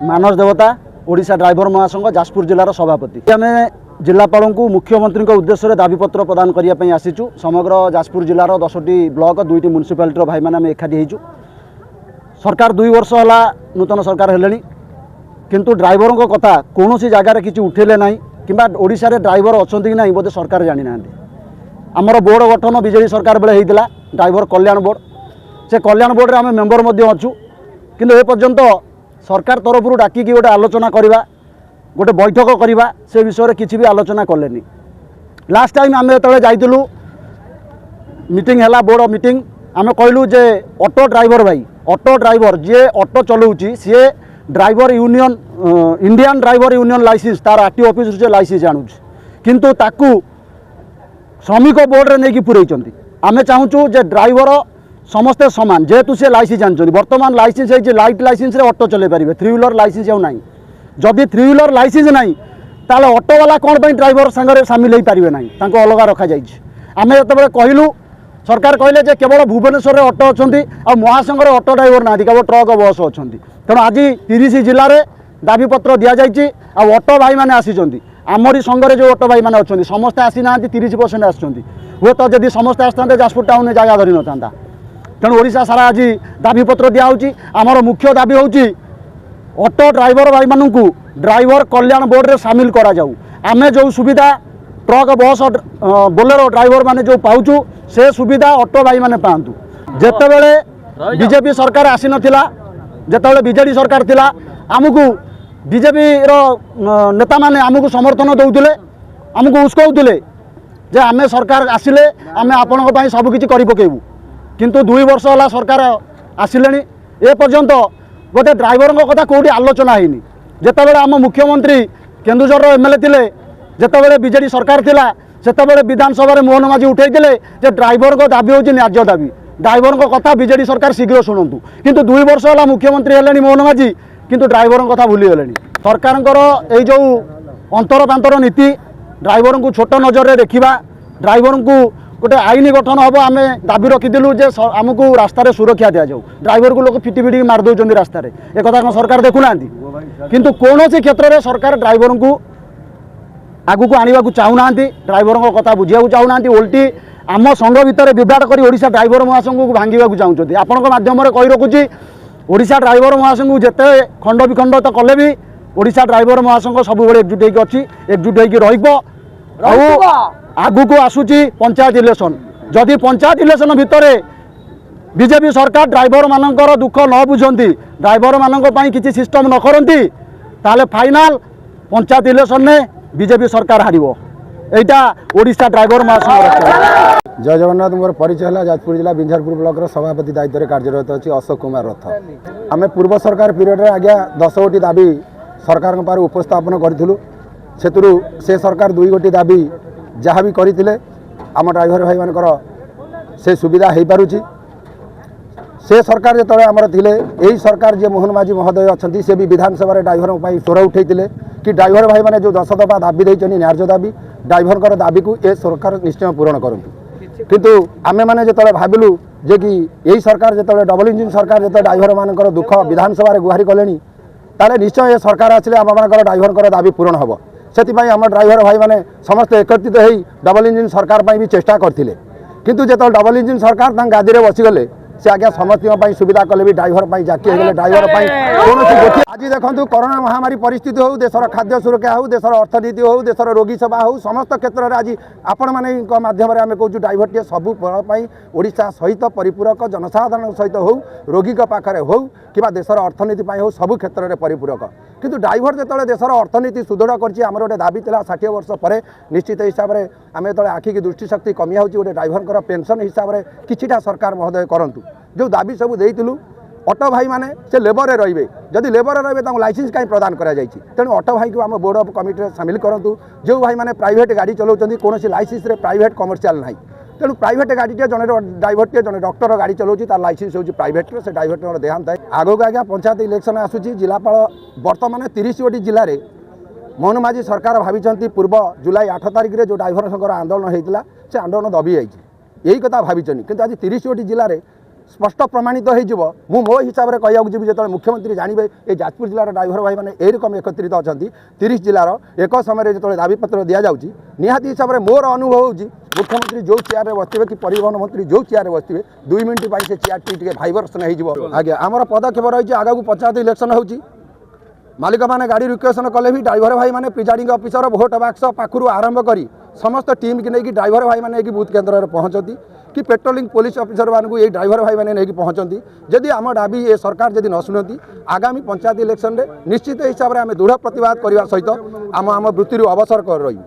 मानस देवता ओडिशा ड्राइवर महासंघ जाजपुर जिलार सभापति आम जिलापाल को मुख्यमंत्री उद्देश्य दाबीपत्र प्रदान करने आसीचु। समग्र जाजपुर जिलार 10टी ब्लॉक 2टी म्युनिसिपालिटी भाई मैंने एकाठी होइचु। सरकार 2 वर्ष है नूतन सरकार हेलेनी किंतु ड्राइवर को कथा कौन सी जगार किसी उठेले ना कि ओडिशा रे ड्राइवर अच्छा कि ना बोधे सरकार जानी ना। आमर बोर्ड गठन बीजेडी सरकार बेले होता ड्राइवर कल्याण बोर्ड से कल्याण बोर्ड रे आम मेंबर अच्छु किंतु ए पर्यंत सरकार तरफ डाकिकी गोटे आलोचना करवा गोटे बैठक करवा से विषय में किसी भी आलोचना कले। लास्ट टाइम आम जो जाइलु मीटिंग है बोर्ड मीटिंग आम कहलु जे ऑटो ड्राइवर भाई ऑटो ड्राइवर जी ऑटो चलाऊँगी सी driver union Indian driver union licence तार आरटीओ ऑफिस से लाइसेंस आणुच किंतु ताकू श्रमिक बोर्ड रे नहीं पुरई। आम चाहूँ जे ड्राइवर समस्ते सामान जेहेतु सी लाइसेंस जानते बर्तमान लाइसेंस है लाइट लाइसेंस रे ऑटो चले पारे 3 व्हीलर लाइसेंस ना जदि 3 व्हीलर लाइसेंस ना ताले ऑटो वाला कौन पर ड्राइवर सांगे सामिल हो पारे ना अलग रखा जाए। आम जो कहलु सरकार कहले जे केवल भुवनेश्वर में ऑटो अच्छा और महासंघर ऑटो ड्राइवर ना केवल ट्रक बस अच्छा तेणु आज 30 जिले में दाबीपत्र दि जाइए ऑटो भाई मैंने आसी आमरी संघरे जो ऑटो भाई मैंने अच्छा समस्ते आसी ना 30% आसुँच हे तो जब समस्ते आसते जाजपुर टाउन में जगह धरी न था तेणु ओडिशा सारा आज दाबीपत्र दिखाऊँगी। आमर मुख्य दाबी हूँ ऑटो ड्राइवर भाई मानू ड्राइवर कल्याण बोर्ड रे सामिल करा जाऊ। आमे जो सुविधा ट्रक बस बोलेरो ड्राइवर माने जो पाउचु से सुविधा ऑटो भाई माने पांतु। जेतेबेले बीजेपी सरकार आसी नथिला जेतेबेले बीजेडी सरकार थिला आमको बीजेपी रो नेता माने आमको समर्थन दउथिले आमको उस्कौथिले जे आमे सरकार आसिले आमे आपनक पई सब किछि करि पकेबू किंतु 2 वर्ष है सरकार आसिले ए पर्यंत गोटे ड्राइवर कथा कौटी आलोचना होनी। जितेबाला आम मुख्यमंत्री केन्दुझर एमएलए थे जितेबाला बीजेडी सरकार थिला सेतेबेले विधानसभा मोहन माझी उठे ड्राइवर को दाबी हूँ न्याज्य दाबी ड्राइवर कथा बीजेडी सरकार शीघ्र शुणु किंतु 2 वर्ष है मुख्यमंत्री हेले मोहन माझी किंतु ड्राइवर कथा भूलीगले। सरकार जो अंतर पांतर नीति ड्राइवर को छोट नजर में देखा ड्राइवर को गोटे आईन गठन हम आम दाबी रखीलु जे आमको रास्तार सुरक्षा दि जाऊ ड्राइवर को लोग फिटी फिटी मार दौरान रास्तार एक कथा सरकार देखुना किंतु कौन सी क्षेत्र में सरकार ड्राइवर को आगू को आने को चाहूना ड्राइवर कथा बुझा चाहूना उल्टी आम संघ भितर विवाद कर ओडिशा ड्राइवर महासंघ को भांगा चाहते आपण माध्यम कही रखुची ओडिशा ड्राइवर महासंघ जिते खंड विखंड तो कले भी ओडिशा ड्राइवर महासंघ सब एकजुट होगी एकजुट हो आगू को आसूची पंचायत इलेक्शन जदि पंचायत इलेक्शन भितर बीजेपी सरकार ड्राइवर मानकर दुख न बुझंती ड्राइवर मानक पई किछि सिस्टम न करंती ताले फाइनाल पंचायत इलेक्शन में बीजेपी सरकार हारिबो एटा ओडिशा ड्राइवर महासंघ। जय जगन्नाथ मोर परिचय है जाजपुर जिला बिंझारपुर ब्लॉक सभापति दायित्व में कार्यरत अच्छी अशोक कुमार रथ। आम पूर्व सरकार पीरियड रे आज्ञा 10 गोटी दाबी सरकार पार उपस्थापन करूँ से सरकार 2 गोटी दाबी जहाँ भी करते आम ड्राइवर भाई मानकर से सुविधा हो पारुची से सरकार जो आमर थे यही सरकार जे मोहन माझी महोदय अच्छा से भी विधानसभा ड्राइवर स्वर उठे कि ड्राइवर भाई मैंने जो 10 दफा दाबी देते न्याय्य दाबी ड्राइवर दाबी को ये सरकार निश्चय पूरण करूँ किंतु आमे माने जो भाविलु जे कि यही सरकार जो डबल इंजिन सरकार जो ड्राइवर मानकर दुख विधानसभा गुहारी कले ताले निश्चय ये सरकार आसिले आम मान ड्राइवर दाबी पूरण हम से आम ड्राइवर भाई मैंने समस्त एकत्रित हो डबल इंजिन सरकार भी चेष्टा करते किंतु जो डबल इंजिन सरकार गादी में बसीगले से आज्ञा समस्त सुविधा कले भी ड्राइवर जाकी हो ड्राइवर कौन आज देखो कोरोना महामारी परिस्थिति हो देशर खाद्य सुरक्षा हो देशर अर्थनीति हो देशर रोगी सेवा हो समस्त क्षेत्र में आज आपण मानक माध्यम आम कहूँ ड्राइवर टे सबू ओडिशा सहित परिपूरक जनसाधारण सहित हो रोगी पाखे हो कि देशर अर्थनीति हो सबू क्षेत्र में परिपूरक किंतु ड्राइवर जो देशर अर्थनीति सुदृढ़ कर गोटे दाबी था 60 वर्ष पर निश्चित हिसाब से आम जो आखि की दृष्टिशक्ति कमी हो गोटे ड्राइवर पेंशन हिसाब से किछिटा सरकार महोदय करंतु जो दाबी सब देइतिलु ऑटो भाई माने से लेबर रे रहिबे जदि लेबर रे रहिबे लाइसेंस कहीं प्रदान करा जायछि तेणु ऑटो भाई को आम बोर्ड ऑफ कमिटी रे शामिल करंतु जो भाई माने प्राइवेट गाड़ी चलाउछन्ती कोनोसी लाइसेंस रे प्राइवेट कमर्शियल नाही तेणु प्राइवेट गाड़ी टे जने ड्राइवर टे जने डॉक्टर गाड़ी चलाउछि तार लाइसेंस होछि प्राइवेट रे से ड्राइवर देहांत है आगो आज्ञा पंचायत इलेक्शन आसुछि जिलापाल वर्तमान 30 गोटी जिले में मोहन माझी सरकार भावी पूर्व जुलाई 8 तारिख रे जो ड्राइवर संघर आंदोलन होता से आंदोलन दबी जाइए यही कथा भाविचनी कि आज 30 गोटी जिले में स्पष्ट प्रमाणित हो मो हिसाब से कहूँ जी जो मुख्यमंत्री जानवे ये जाजपुर जिलार ड्राइवर भाई मैंने यही रकम एकत्रित अच्छा 30 जिलार एक समय जो दाबीपत्र दि जाऊँगी निहाती हिसाब से मोर अनुभव हो मुख्यमंत्री जो चेयर में बसवे कि परिवहन मंत्री जो चेयर में बसवे 2 मिनट से चेयर टी भाइब्रेसन हो आज्ञा आमर पदक्षेप रही आगे पंचायत इलेक्शन हो मालिक मैंने गाड़ी रिक्वेशन कले भी ड्राइवर भाई मैंने प्रिजाइडिंग ऑफिसर भोट बाक्स पाखु आरंभ कर समस्त टीम की नहीं ड्राइवर भाई मैंने बूथ केन्द्र में पहुँचती कि पेट्रोलिंग पुलिस ऑफिसर मानू ये ड्राइवर भाई मैंने नहीं पहुँचती जदि आम दाबी ये सरकार जदि न शुणती आगामी पंचायत इलेक्शन में निश्चित हिसाब से आम दृढ़ प्रतिवाद करने सहित आम वृत्ति अवसर कर रही।